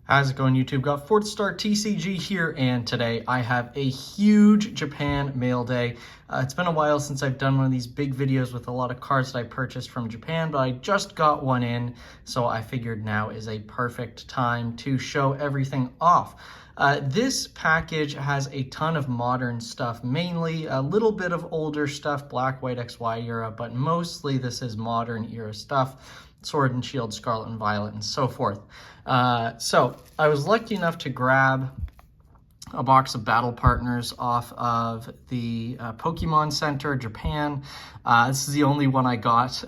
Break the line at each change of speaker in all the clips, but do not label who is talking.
How's it going, YouTube? Got FourthStarTCG here, and today I have a huge Japan mail day. It's been a while since I've done one of these big videos with a lot of cards that I purchased from Japan, but I just got one in, so I figured now is a perfect time to show everything off. This package has a ton of modern stuff, mainly a little bit of older stuff, Black, White, XY era, but mostly this is modern era stuff. Sword and Shield, Scarlet and Violet, and so forth. So I was lucky enough to grab a box of battle partners off of the Pokemon Center, Japan. This is the only one I got.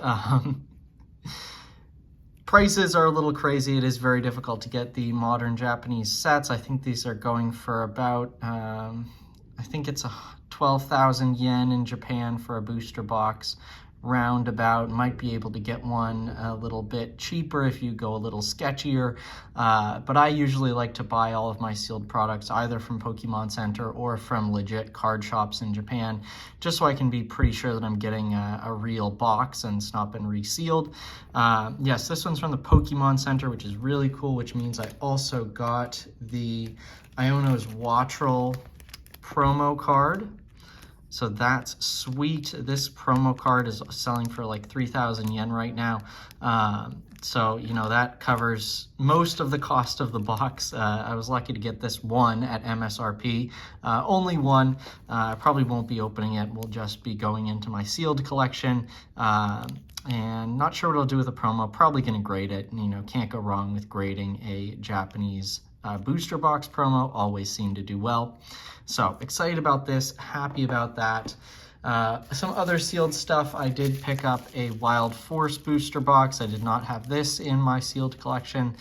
Prices are a little crazy. It is very difficult to get the modern Japanese sets. I think these are going for about, I think it's 12,000 yen in Japan for a booster box. Roundabout. Might be able to get one a little bit cheaper if you go a little sketchier, but I usually like to buy all of my sealed products either from Pokemon Center or from legit card shops in Japan, just so I can be pretty sure that I'm getting a real box and it's not been resealed. Yes, this one's from the Pokemon Center, which is really cool, which means I also got the Iono's Wattrel promo card. So that's sweet. This promo card is selling for like 3,000 yen right now. So, you know, that covers most of the cost of the box. I was lucky to get this one at MSRP. Only one. I probably won't be opening it. We'll just be going into my sealed collection. And not sure what I'll do with the promo. Probably going to grade it. You know, can't go wrong with grading a Japanese booster box promo. Always seem to do well. So excited about this, happy about that. Some other sealed stuff, I did pick up a Wild Force booster box. I did not have this in my sealed collection,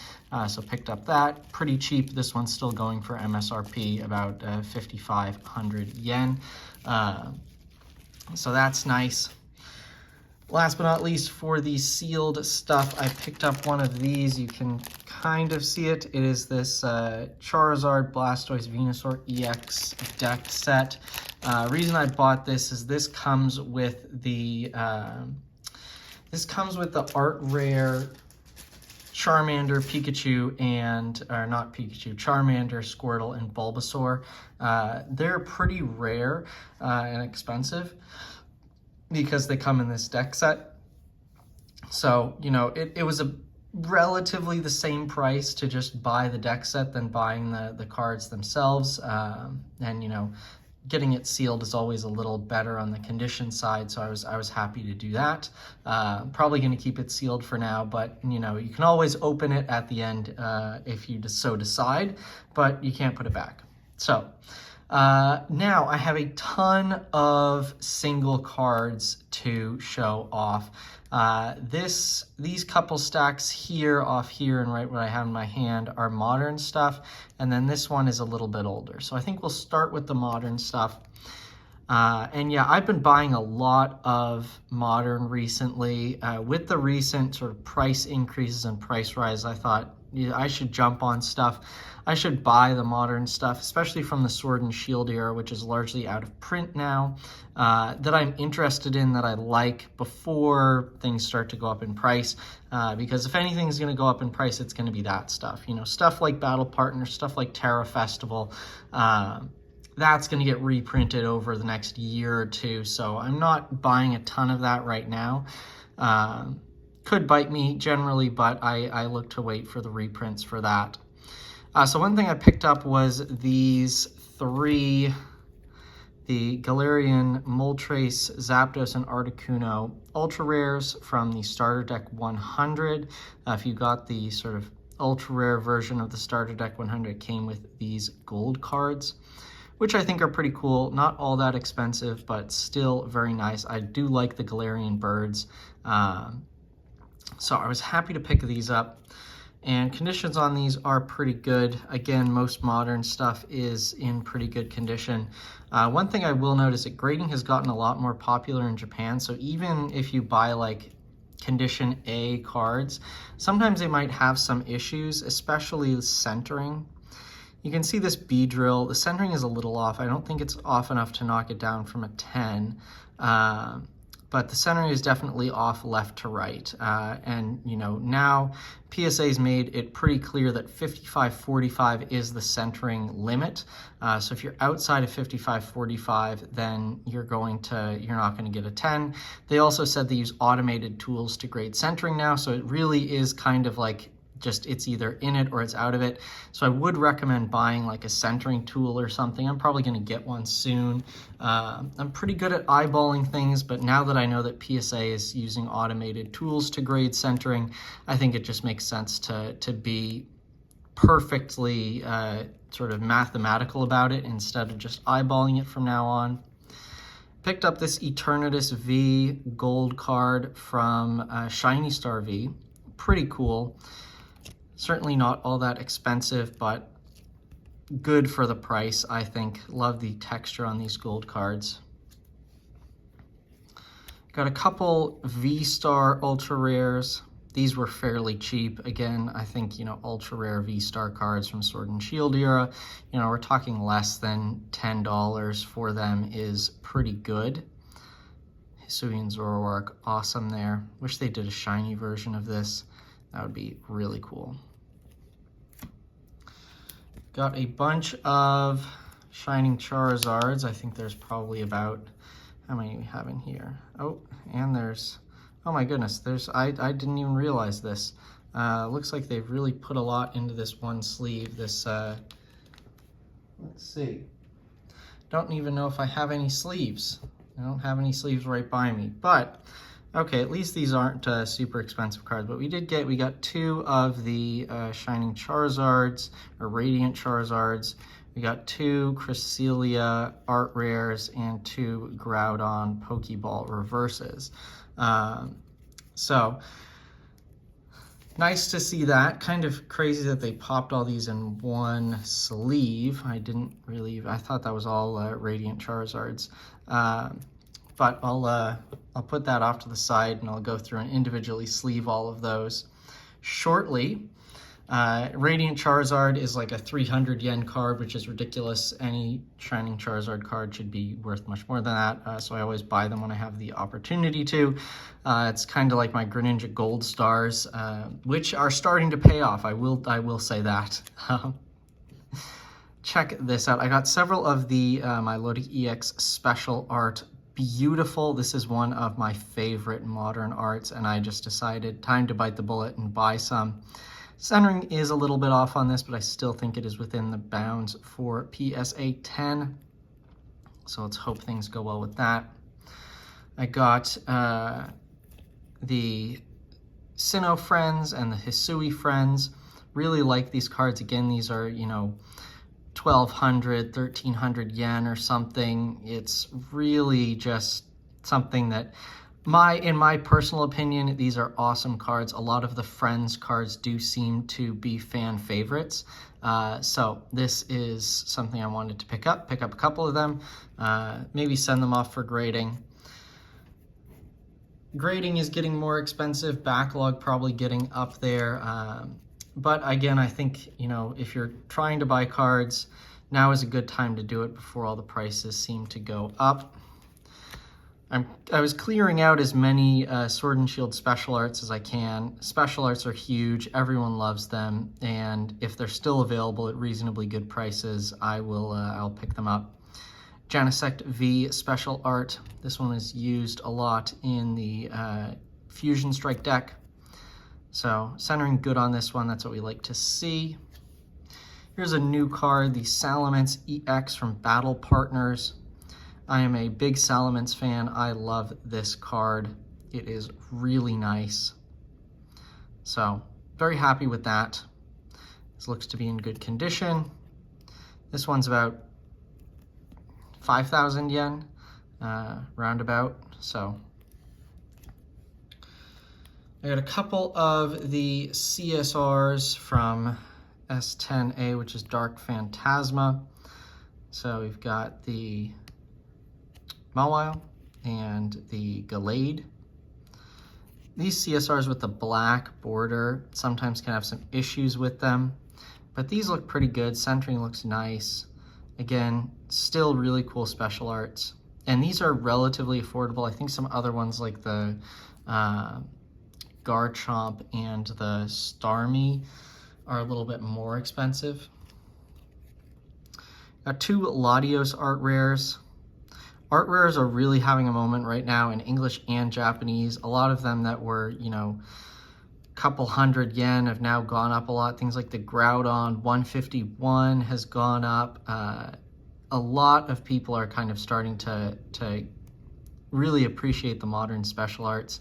so picked up that. Pretty cheap. This one's still going for MSRP, about 5,500 yen. So that's nice. Last but not least, for the sealed stuff, I picked up one of these. You can kind of see it. It is this Charizard, Blastoise, Venusaur EX deck set. Reason I bought this is this comes with the art rare Charmander, Pikachu, and not Pikachu, Charmander, Squirtle, and Bulbasaur. They're pretty rare and expensive, because they come in this deck set. So, you know, it was a relatively the same price to just buy the deck set than buying the cards themselves. And, you know, getting it sealed is always a little better on the condition side, so I was happy to do that. Probably going to keep it sealed for now, but, you know, you can always open it at the end if you so decide, but you can't put it back. So, now I have a ton of single cards to show off. These couple stacks here, off here, and right what I have in my hand are modern stuff, and then this one is a little bit older. So I think we'll start with the modern stuff. And yeah, I've been buying a lot of modern recently. With the recent sort of price increases and price rise, I thought, yeah, I should jump on stuff. I should buy the modern stuff, especially from the Sword and Shield era, which is largely out of print now, that I'm interested in, that I like before things start to go up in price. Because if anything's going to go up in price, it's going to be that stuff. You know, stuff like Battle Partner, stuff like Terra Festival, that's going to get reprinted over the next year or two. So I'm not buying a ton of that right now. Could bite me generally, but I look to wait for the reprints for that. So one thing I picked up was these three, the Galarian, Moltres, Zapdos, and Articuno Ultra Rares from the Starter Deck 100. If you got the sort of ultra rare version of the Starter Deck 100, it came with these gold cards, which I think are pretty cool. Not all that expensive, but still very nice. I do like the Galarian birds. So I was happy to pick these up. And conditions on these are pretty good. Again, most modern stuff is in pretty good condition. One thing I will notice, that grading has gotten a lot more popular in Japan. So even if you buy like condition A cards, sometimes they might have some issues, especially the centering. You can see this Beedrill. The centering is a little off. I don't think it's off enough to knock it down from a 10. but the centering is definitely off left to right. And you know, now PSA's made it pretty clear that 55-45 is the centering limit. So if you're outside of 55-45, then you're not going to get a 10. They also said they use automated tools to grade centering now, so it really is kind of like just it's either in it or it's out of it. So I would recommend buying like a centering tool or something. I'm probably going to get one soon. I'm pretty good at eyeballing things, but now that I know that PSA is using automated tools to grade centering, I think it just makes sense to be perfectly sort of mathematical about it instead of just eyeballing it from now on. Picked up this Eternatus V gold card from Shiny Star V. Pretty cool. Certainly not all that expensive, but good for the price, I think. Love the texture on these gold cards. Got a couple V-Star Ultra Rares. These were fairly cheap. Again, I think, you know, Ultra Rare V-Star cards from Sword and Shield era, you know, we're talking less than $10 for them is pretty good. Hisuian Zoroark, awesome there. Wish they did a shiny version of this. That would be really cool. Got a bunch of Shining Charizards. I think there's probably about, how many we have in here? Oh, and there's, oh my goodness, I didn't even realize this. Looks like they've really put a lot into this one sleeve. This, let's see. Don't even know if I have any sleeves. I don't have any sleeves right by me, but okay, at least these aren't super expensive cards, but we got two of the Shining Charizards, or Radiant Charizards. We got two Cresselia Art Rares and two Groudon Pokeball Reverses. So, nice to see that. Kind of crazy that they popped all these in one sleeve. I thought that was all Radiant Charizards. But I'll put that off to the side and I'll go through and individually sleeve all of those shortly. Radiant Charizard is like a 300 yen card, which is ridiculous. Any Shining Charizard card should be worth much more than that, so I always buy them when I have the opportunity to. It's kind of like my Greninja Gold Stars, which are starting to pay off. I will say that. Check this out. I got several of the Milotic EX Special Art. Beautiful. This is one of my favorite modern arts, and I just decided time to bite the bullet and buy some. Centering is a little bit off on this, but I still think it is within the bounds for PSA 10. So let's hope things go well with that. I got the Sinnoh Friends and the Hisui Friends. Really like these cards. Again, these are, you know, 1,200, 1,300 yen or something. It's really just something that, in my personal opinion, these are awesome cards. A lot of the Friends cards do seem to be fan favorites. So this is something I wanted to pick up a couple of them, maybe send them off for grading. Grading is getting more expensive, backlog probably getting up there. But again, I think, you know, if you're trying to buy cards, now is a good time to do it before all the prices seem to go up. I was clearing out as many Sword and Shield Special Arts as I can. Special Arts are huge, everyone loves them, and if they're still available at reasonably good prices, I'll pick them up. Genesect V Special Art. This one is used a lot in the Fusion Strike deck. So centering good on this one, that's what we like to see. Here's a new card, the Salamence EX from Battle Partners. I am a big Salamence fan. I love this card. It is really nice. So very happy with that. This looks to be in good condition. This one's about 5,000 yen, roundabout, so. I got a couple of the CSRs from S10A, which is Dark Phantasma. So we've got the Mawile and the Gallade. These CSRs with the black border sometimes can have some issues with them, but these look pretty good. Centering looks nice. Again, still really cool special arts. And these are relatively affordable. I think some other ones like the Garchomp and the Starmie are a little bit more expensive. Got 2 Latios art rares. Art rares are really having a moment right now in English and Japanese. A lot of them that were, you know, couple hundred yen have now gone up a lot. Things like the Groudon 151 has gone up. A lot of people are kind of starting to really appreciate the modern special arts.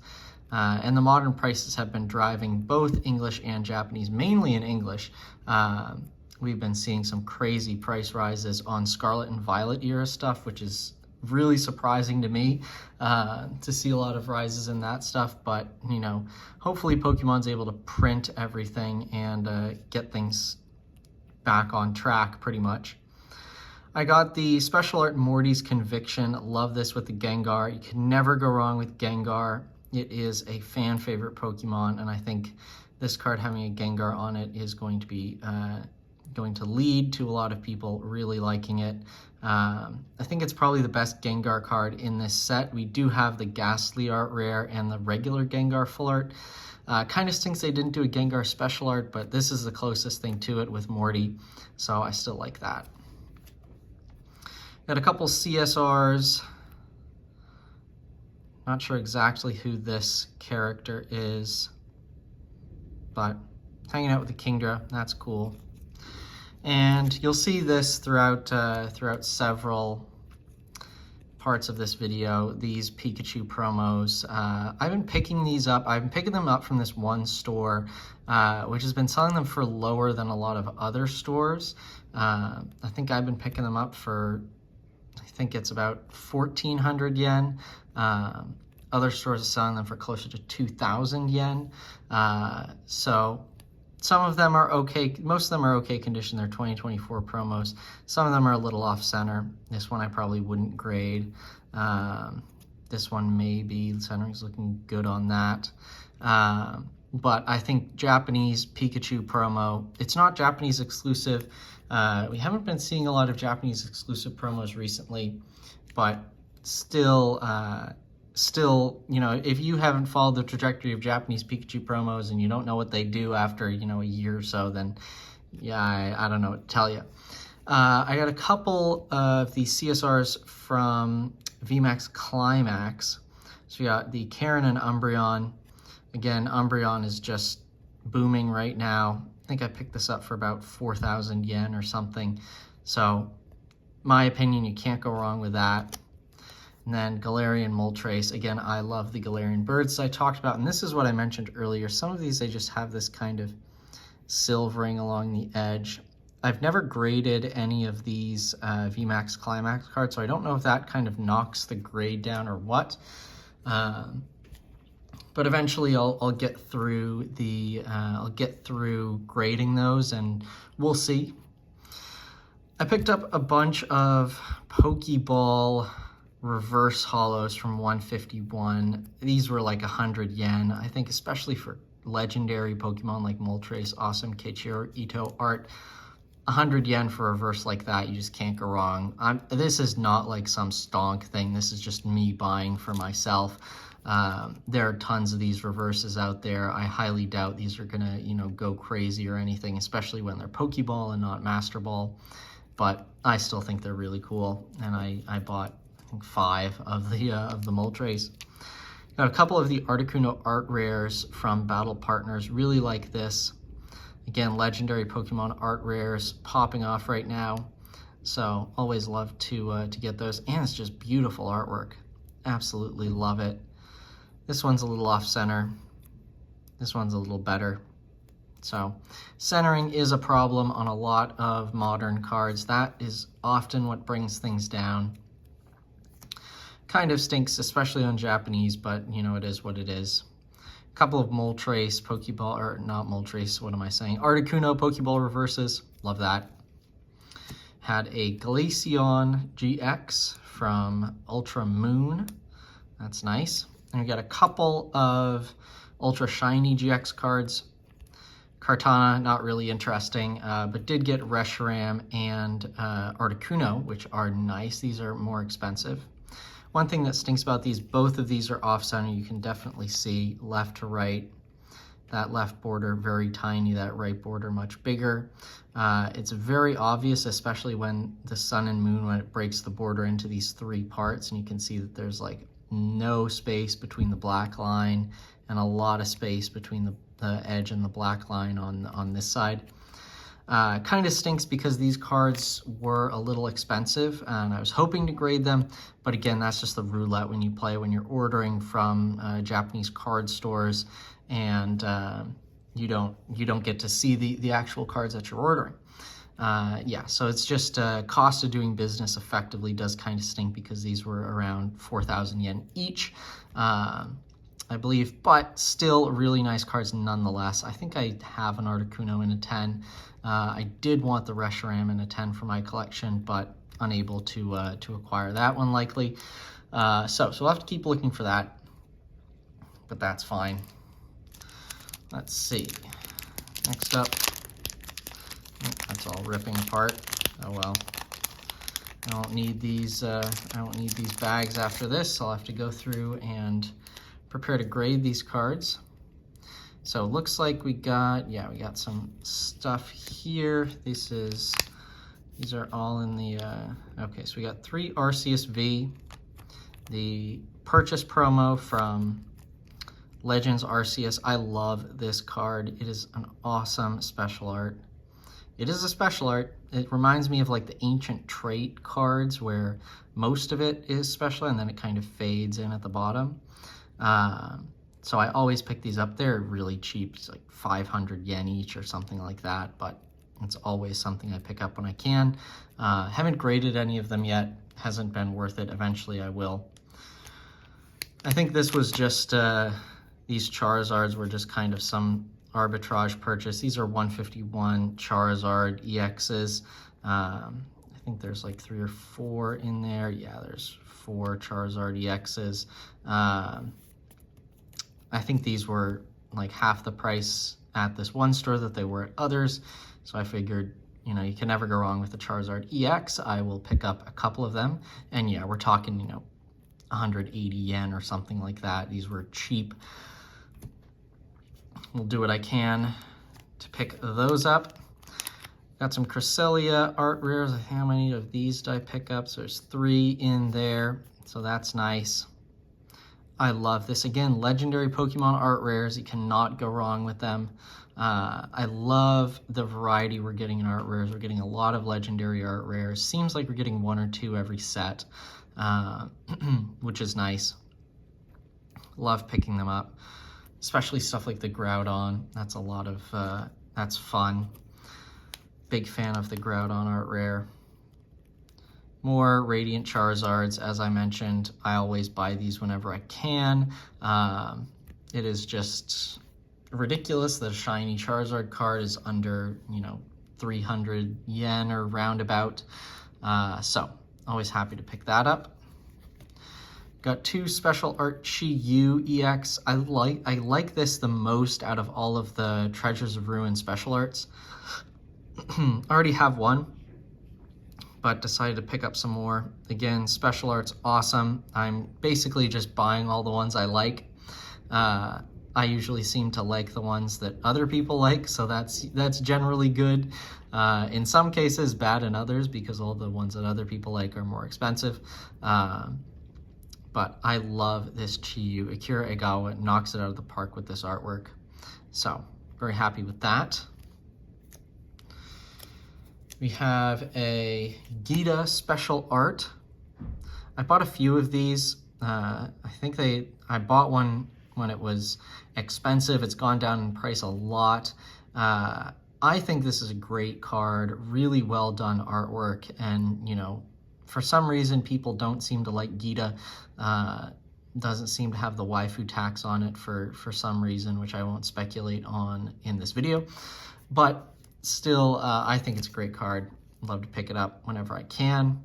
And the modern prices have been driving both English and Japanese, mainly in English. We've been seeing some crazy price rises on Scarlet and Violet era stuff, which is really surprising to me to see a lot of rises in that stuff. But, you know, hopefully Pokemon's able to print everything and get things back on track pretty much. I got the Special Art Morty's Conviction. Love this with the Gengar. You can never go wrong with Gengar. It is a fan favorite Pokemon, and I think this card having a Gengar on it is going to be going to lead to a lot of people really liking it. I think it's probably the best Gengar card in this set. We do have the Ghastly art rare and the regular Gengar full art. Kind of stinks they didn't do a Gengar special art, but this is the closest thing to it with Morty, so I still like that. Got a couple CSRs. Not sure exactly who this character is, but hanging out with the Kingdra, that's cool. And you'll see this throughout several parts of this video, these Pikachu promos. I've been picking these up. I've been picking them up from this one store, which has been selling them for lower than a lot of other stores. I think I've been picking them up for, I think it's about 1,400 yen. Other stores are selling them for closer to 2,000 yen. So some of them are okay. Most of them are okay condition. They're 2024 promos. Some of them are a little off center. This one I probably wouldn't grade. This one maybe. The centering's looking good on that. But I think Japanese Pikachu promo, it's not Japanese exclusive. We haven't been seeing a lot of Japanese exclusive promos recently, but still, you know, if you haven't followed the trajectory of Japanese Pikachu promos and you don't know what they do after, you know, a year or so, then yeah, I don't know what to tell you. I got a couple of the CSRs from VMAX Climax. So we got the Karen and Umbreon. Again, Umbreon is just booming right now. I think I picked this up for about 4,000 yen or something. So, my opinion, you can't go wrong with that. And then Galarian Moltres. Again, I love the Galarian birds I talked about. And this is what I mentioned earlier. Some of these, they just have this kind of silvering along the edge. I've never graded any of these VMAX Climax cards, so I don't know if that kind of knocks the grade down or what. But eventually I'll get through the grading those, and we'll see. I picked up a bunch of Pokeball reverse holos from 151. These were like 100 yen. I think especially for legendary Pokemon like Moltres, Awesome, Kichiro, Ito art, 100 yen for a reverse like that, you just can't go wrong. This is not like some stonk thing. This is just me buying for myself. There are tons of these reverses out there. I highly doubt these are gonna, you know, go crazy or anything, especially when they're Pokeball and not Master Ball. But I still think they're really cool, and I bought, I think, 5 of the Moltres. Got a couple of the Articuno art rares from Battle Partners. Really like this. Again, legendary Pokemon art rares popping off right now. So always love to get those, and it's just beautiful artwork. Absolutely love it. This one's a little off center. This one's a little better. So centering is a problem on a lot of modern cards. That is often what brings things down. Kind of stinks, especially on Japanese, but you know, it is what it is. A couple of Moltres Pokeball, or not Moltres, what am I saying? Articuno Pokeball reverses, love that. Had a Glaceon GX from Ultra Moon, that's nice. And we got a couple of Ultra Shiny GX cards. Kartana, not really interesting, but did get Reshiram and Articuno, which are nice. These are more expensive. One thing that stinks about these, both of these are off center. You can definitely see left to right. That left border very tiny, that right border much bigger. It's very obvious, especially when the sun and moon, when it breaks the border into these three parts, and you can see that there's like no space between the black line and a lot of space between the edge and the black line on this side. Kind of stinks because these cards were a little expensive and I was hoping to grade them, but again, that's just the roulette when you play, when you're ordering from Japanese card stores and you don't get to see the actual cards that you're ordering. Yeah, so it's just cost of doing business effectively does kind of stink because these were around 4,000 yen each, I believe, but still really nice cards nonetheless. I think I have an Articuno in a 10. I did want the Reshiram in a 10 for my collection, but unable to acquire that one likely. So we'll have to keep looking for that, but that's fine. Let's see. Next up, that's all ripping apart. Oh well. I don't need these. I don't need these bags after this. I'll have to go through and prepare to grade these cards. So it looks like we got some stuff here. These are all in the, okay, so we got 3 Arceus V, the purchase promo from Legends Arceus. I love this card. It is an awesome special art. It is a special art. It reminds me of like the Ancient Trait cards where most of it is special and then it kind of fades in at the bottom. So I always pick these up. They're really cheap. It's like 500 yen each or something like that, but it's always something I pick up when I can. Haven't graded any of them yet. Hasn't been worth it. Eventually I will. I think this was just, these Charizards were just kind of some arbitrage purchase. These are 151 Charizard EXs. I think there's like 3 or 4 in there. Yeah, there's 4 Charizard EXs. I think these were like half the price at this one store that they were at others. So I figured, you know, you can never go wrong with the Charizard EX. I will pick up a couple of them. And yeah, we're talking, you know, 180 yen or something like that. These were cheap. We'll do what I can to pick those up. Got some Cresselia art rares. How many of these did I pick up? So there's 3 in there. So that's nice. I love this. Again, legendary Pokemon art rares. You cannot go wrong with them. I love the variety we're getting in art rares. We're getting a lot of legendary art rares. Seems like we're getting 1 or 2 every set, which is nice. Love picking them up, especially stuff like the Groudon. That's a lot of, that's fun. Big fan of the Groudon art rare. More Radiant Charizards, as I mentioned. I always buy these whenever I can. It is just ridiculous that a shiny Charizard card is under, you know, 300 yen or roundabout. So, always happy to pick that up. Got 2 Special Art Chi-Yu EX. I like this the most out of all of the Treasures of Ruin Special Arts. I already have one, but decided to pick up some more. Again, Special Art's awesome. I'm basically just buying all the ones I like. I usually seem to like the ones that other people like, so that's generally good. In some cases, bad in others, because all the ones that other people like are more expensive. But I love this Chi-Yu. Akira Egawa knocks it out of the park with this artwork. So, very happy with that. We have a Gita Special Art. I bought a few of these. I think I bought one when it was expensive. It's gone down in price a lot. I think this is a great card, really well done artwork, and you know, for some reason people don't seem to like Gita. Doesn't seem to have the waifu tax on it for some reason, which I won't speculate on in this video. But still, I think it's a great card. Love to pick it up whenever I can.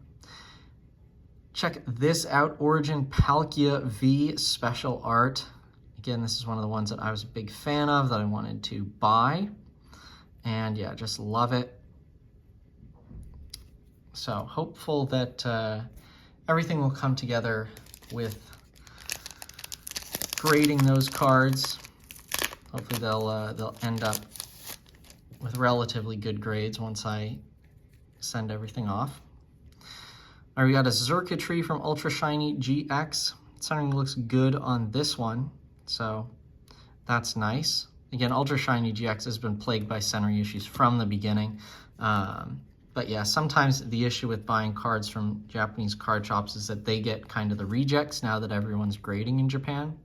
Check this out, Origin Palkia V Special Art. Again, this is one of the ones that I was a big fan of that I wanted to buy. And yeah, just love it. So hopeful that everything will come together with grading those cards. Hopefully they'll end up with relatively good grades once I send everything off. All right, we got a Circuitry from Ultra Shiny GX. Centering looks good on this one, so that's nice. Again, Ultra Shiny GX has been plagued by centering issues from the beginning. But yeah, sometimes the issue with buying cards from Japanese card shops is that they get kind of the rejects now that everyone's grading in Japan.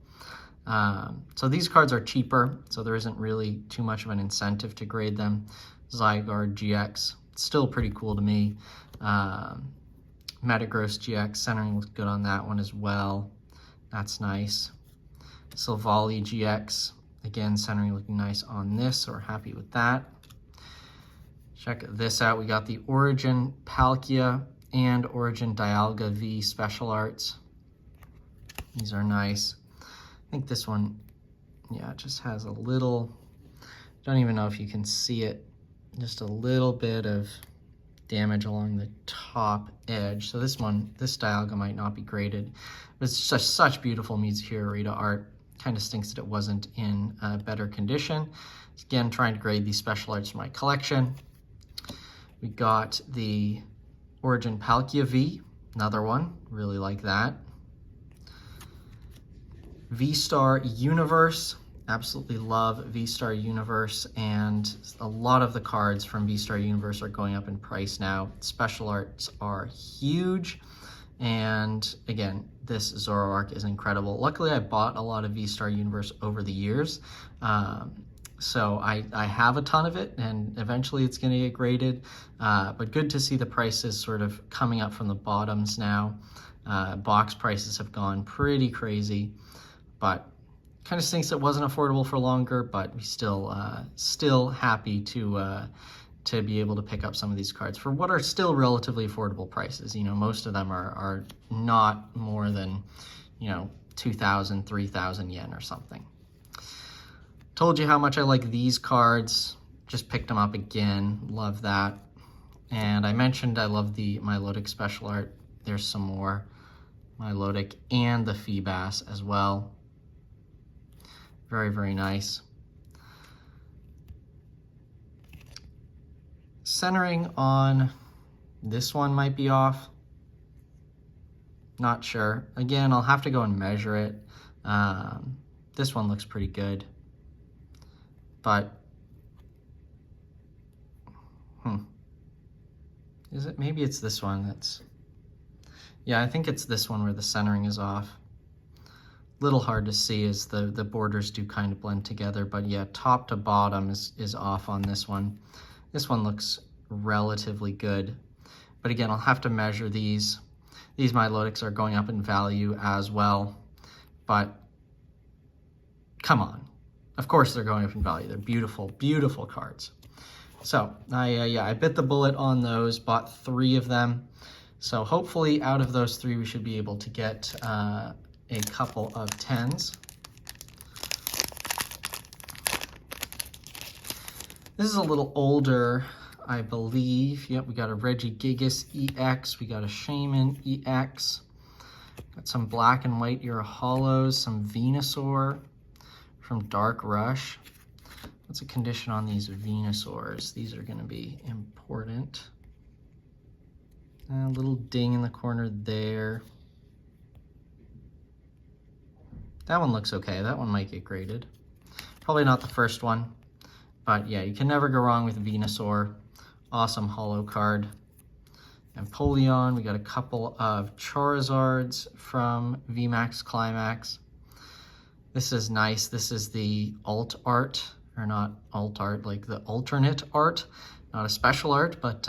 So these cards are cheaper, so there isn't really too much of an incentive to grade them. Zygarde GX, still pretty cool to me. Metagross GX, centering looks good on that one as well. That's nice. Silvally GX, again, centering looking nice on this, so we're happy with that. Check this out. We got the Origin Palkia and Origin Dialga V Special Arts. These are nice. I think this one, yeah, it just has a little, don't even know if you can see it, just a little bit of damage along the top edge. So this one, this Dialga might not be graded. But it's just such beautiful Mitsuhiro art. Kind of stinks that it wasn't in better condition. Again, trying to grade these special arts for my collection. We got the Origin Palkia V, another one, really like that. V-Star Universe, absolutely love V-Star Universe, and a lot of the cards from V-Star Universe are going up in price now. Special arts are huge, and again, this Zoroark is incredible. Luckily, I bought a lot of V-Star Universe over the years, so I have a ton of it, and eventually it's going to get graded, but good to see the prices sort of coming up from the bottoms now. Box prices have gone pretty crazy, but kind of stinks it wasn't affordable for longer, but we still happy to be able to pick up some of these cards for what are still relatively affordable prices. You know, most of them are not more than, 2,000, 3,000 yen or something. Told you how much I like these cards. Just picked them up again. Love that. And I mentioned I love the Milotic special art. There's some more Milotic and the Feebas as well. Very, very nice. Centering on this one might be off. Not sure. Again, I'll have to go and measure it. This one looks pretty good. But, is it? Maybe it's this one that's, yeah, I think it's this one where the centering is off. Little hard to see as the borders do kind of blend together, but yeah, top to bottom is off on this one. This one looks relatively good, but again, I'll have to measure these. These Milotics are going up in value as well, but come on. Of course they're going up in value. They're beautiful, beautiful cards. So I bit the bullet on those, bought 3 of them. So hopefully out of those 3, we should be able to get a couple of 10s. This is a little older, I believe. Yep, we got a Regigigas EX, we got a Shaman EX, got some black and white Euro Hollows, some Venusaur from Dark Rush. What's the condition on these Venusaurs? These are going to be important. A little ding in the corner there. That one looks okay. That one might get graded. Probably not the first one, but yeah, you can never go wrong with Venusaur. Awesome holo card. Empoleon, we got a couple of Charizards from VMAX Climax. This is nice. This is the alt art, or not alt art, like the alternate art, not a special art, but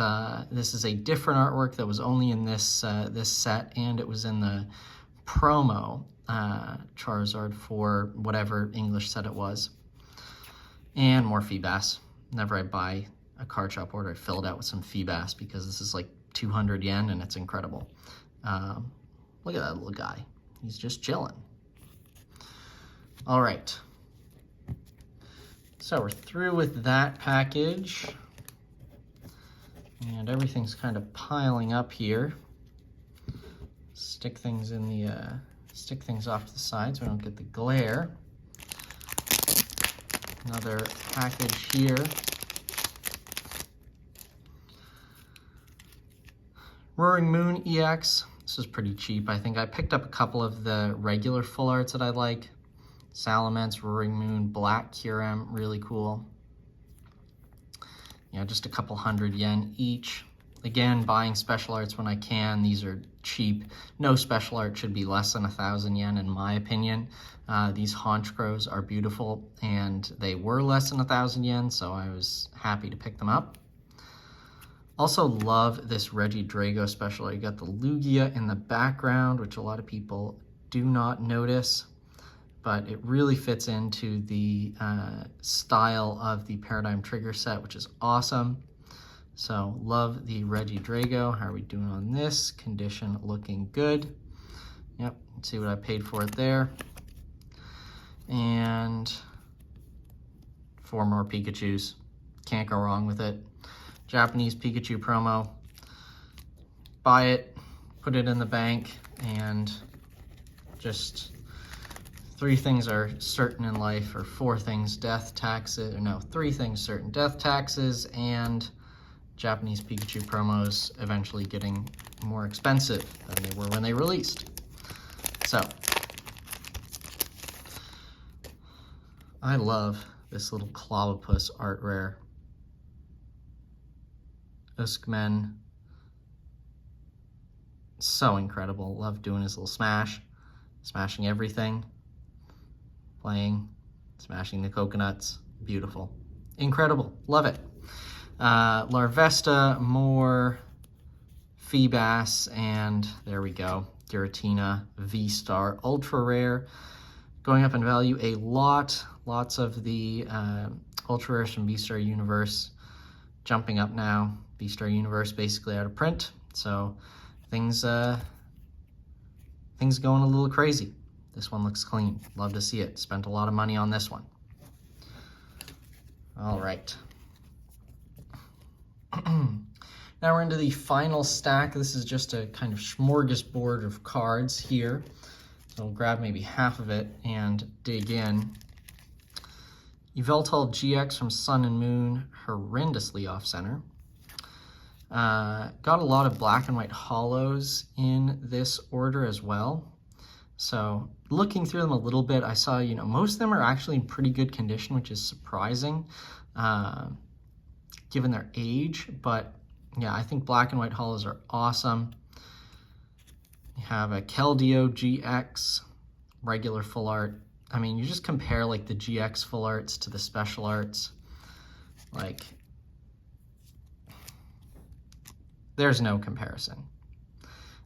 this is a different artwork that was only in this this set, and it was in the promo Charizard for whatever English set it was. And more Feebas. Whenever I buy a card shop order, I fill it out with some Feebas because this is like 200 yen and it's incredible. Look at that little guy. He's just chilling. All right. So we're through with that package. And everything's kind of piling up here. Stick things in the Stick things off to the side so we don't get the glare. Another package here. Roaring Moon EX. This is pretty cheap. I think I picked up a couple of the regular full arts that I like. Salamence, Roaring Moon, Black Kyurem, really cool. Yeah, just a couple $100 each. Again, buying special arts when I can. These are cheap. No special art should be less than 1,000 yen in my opinion. These Honchkrows are beautiful and they were less than 1,000 yen, so I was happy to pick them up. Also love this Regidrago special. You got the Lugia in the background, which a lot of people do not notice, but it really fits into the style of the Paradigm Trigger set, which is awesome. So love the Regidrago. How are we doing on this? Condition looking good. Yep, let's see what I paid for it there. And 4 more Pikachus. Can't go wrong with it. Japanese Pikachu promo. Buy it, put it in the bank, and just 3 things are certain in life, or 4 things, death, taxes, or no, 3 things certain, death, taxes, and Japanese Pikachu promos eventually getting more expensive than they were when they released. So, I love this little Clobbopus art rare. Uskmen, so incredible. Love doing his little smash, smashing everything, playing, smashing the coconuts. Beautiful, incredible, love it. Larvesta, more Feebas, and there we go. Giratina, V-Star, ultra rare, going up in value a lot. Lots of the ultra rares from V-Star Universe jumping up now. V-Star Universe basically out of print, so things going a little crazy. This one looks clean. Love to see it. Spent a lot of money on this one. All right. Now we're into the final stack. This is just a kind of smorgasbord of cards here. So we'll grab maybe half of it and dig in. Yveltal GX from Sun and Moon, horrendously off-center. Got a lot of black and white hollows in this order as well. So looking through them a little bit, I saw, most of them are actually in pretty good condition, which is surprising given their age. But yeah, I think black and white hollows are awesome. You have a Keldeo GX, regular full art. I mean, you just compare like the GX full arts to the special arts. Like, there's no comparison.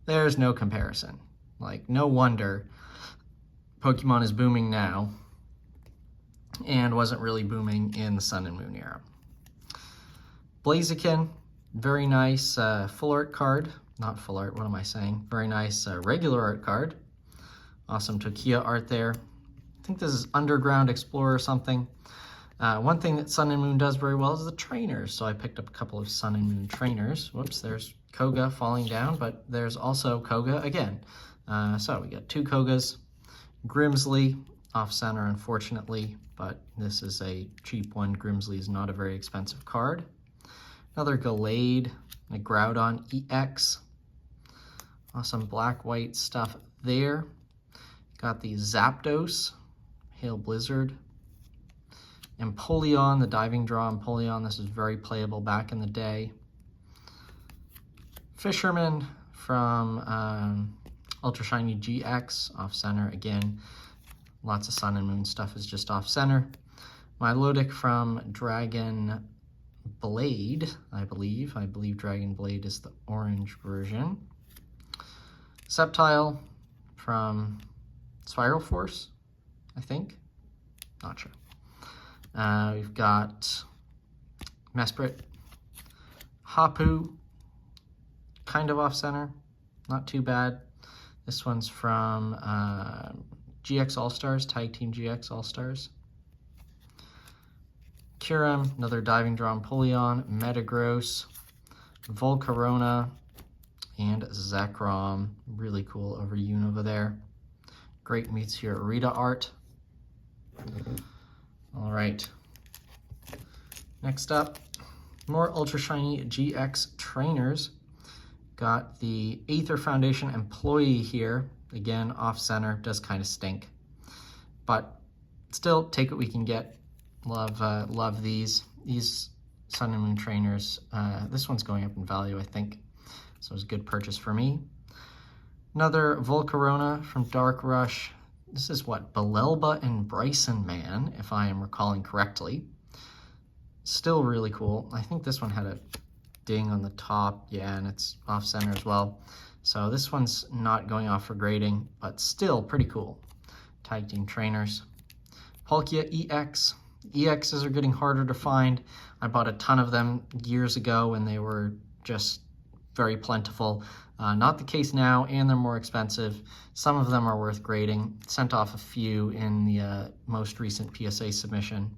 There's no comparison. Like, no wonder Pokemon is booming now and wasn't really booming in the Sun and Moon era. Blaziken, very nice full art card. Not full art, what am I saying? Very nice regular art card. Awesome Tokia art there. I think this is Underground Explorer or something. One thing that Sun and Moon does very well is the trainers. So I picked up a couple of Sun and Moon trainers. Whoops, there's Koga falling down, but there's also Koga again. So we got 2 Kogas. Grimsley, off-center unfortunately, but this is a cheap one. Grimsley is not a very expensive card. Another Gallade, a Groudon EX. Awesome black-white stuff there. Got the Zapdos, Hail Blizzard. Empoleon, the Diving Draw Empoleon. This is very playable back in the day. Fisherman from Ultra Shiny GX, off-center again. Lots of Sun and Moon stuff is just off-center. Milotic from Dragon Blade, I believe. I believe Dragon Blade is the orange version. Sceptile from Spiral Force, I think. Not sure. We've got Mesprit. Hapu, kind of off-center. Not too bad. This one's from GX All-Stars, Tag Team GX All-Stars. Kyurem, another Diving Draw Empoleon, Metagross, Volcarona, and Zekrom. Really cool over Unova there. Great meets your Rita art. All right. Next up, more Ultra Shiny GX trainers. Got the Aether Foundation employee here. Again, off center, does kind of stink. But still, take what we can get. Love these Sun and Moon trainers. This one's going up in value, I think. So it's a good purchase for me. Another Volcarona from Dark Rush. This is what, Belelba and Bryson Man, if I am recalling correctly. Still really cool. I think this one had a ding on the top. Yeah, and it's off center as well. So this one's not going off for grading, but still pretty cool. Tag team trainers. Palkia EX. EXs are getting harder to find. I bought a ton of them years ago and they were just very plentiful. Not the case now, and they're more expensive. Some of them are worth grading. Sent off a few in the most recent PSA submission.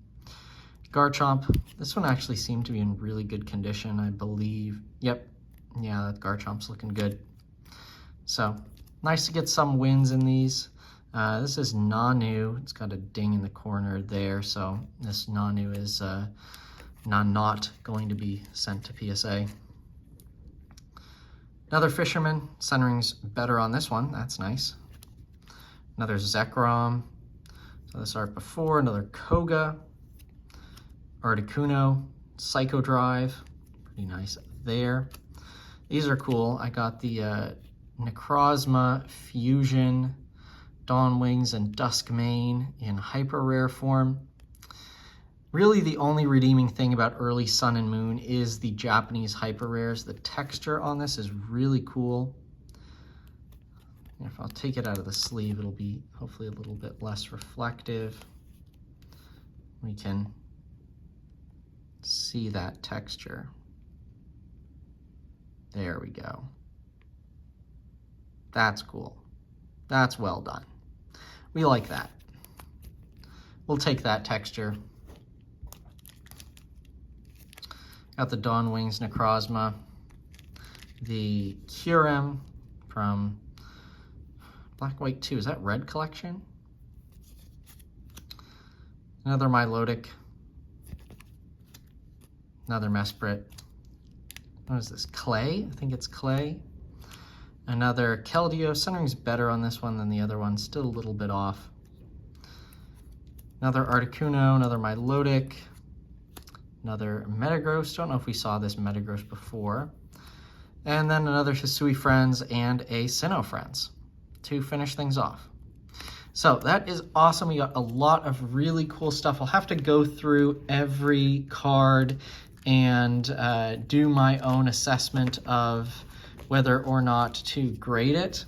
Garchomp. This one actually seemed to be in really good condition, I believe. Yep. Yeah, that Garchomp's looking good. So, nice to get some wins in these. This is Nanu. It's got a ding in the corner there, so this Nanu is not going to be sent to PSA. Another Fisherman. Centering's better on this one. That's nice. Another Zekrom. So this art before. Another Koga. Articuno. Psycho Drive. Pretty nice there. These are cool. I got the Necrozma Fusion, Dawn Wings, and Duskmane in hyper rare form. Really, the only redeeming thing about early Sun and Moon is the Japanese hyper rares. The texture on this is really cool. If I'll take it out of the sleeve, it'll be hopefully a little bit less reflective. We can see that texture. There we go. That's cool. That's well done. We like that. We'll take that texture. Got the Dawn Wings Necrozma, the Kyurem from Black White 2. Is that Red Collection? Another Milotic. Another Mesprit. What is this? Clay? I think it's Clay. Another Keldeo. Centering's better on this one than the other one. Still a little bit off. Another Articuno. Another Milotic. Another Metagross. Don't know if we saw this Metagross before. And then another Hisui Friends and a Sinnoh Friends to finish things off. So that is awesome. We got a lot of really cool stuff. I'll have to go through every card and do my own assessment of whether or not to grade it.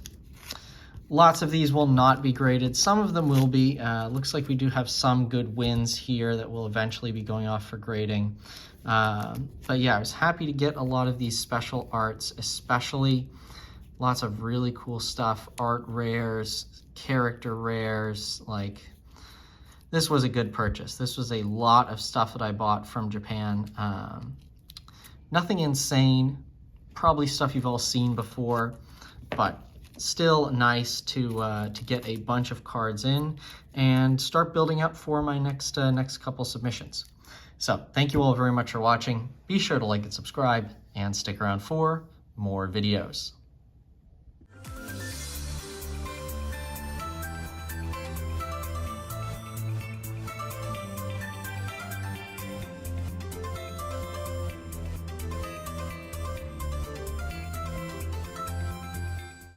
Lots of these will not be graded. Some of them will be. Looks like we do have some good wins here that will eventually be going off for grading. But yeah, I was happy to get a lot of these special arts, especially lots of really cool stuff, art rares, character rares. Like, this was a good purchase. This was a lot of stuff that I bought from Japan. Nothing insane, probably stuff you've all seen before, but still nice to get a bunch of cards in and start building up for my next couple submissions. So thank you all very much for watching. Be sure to like and subscribe and stick around for more videos.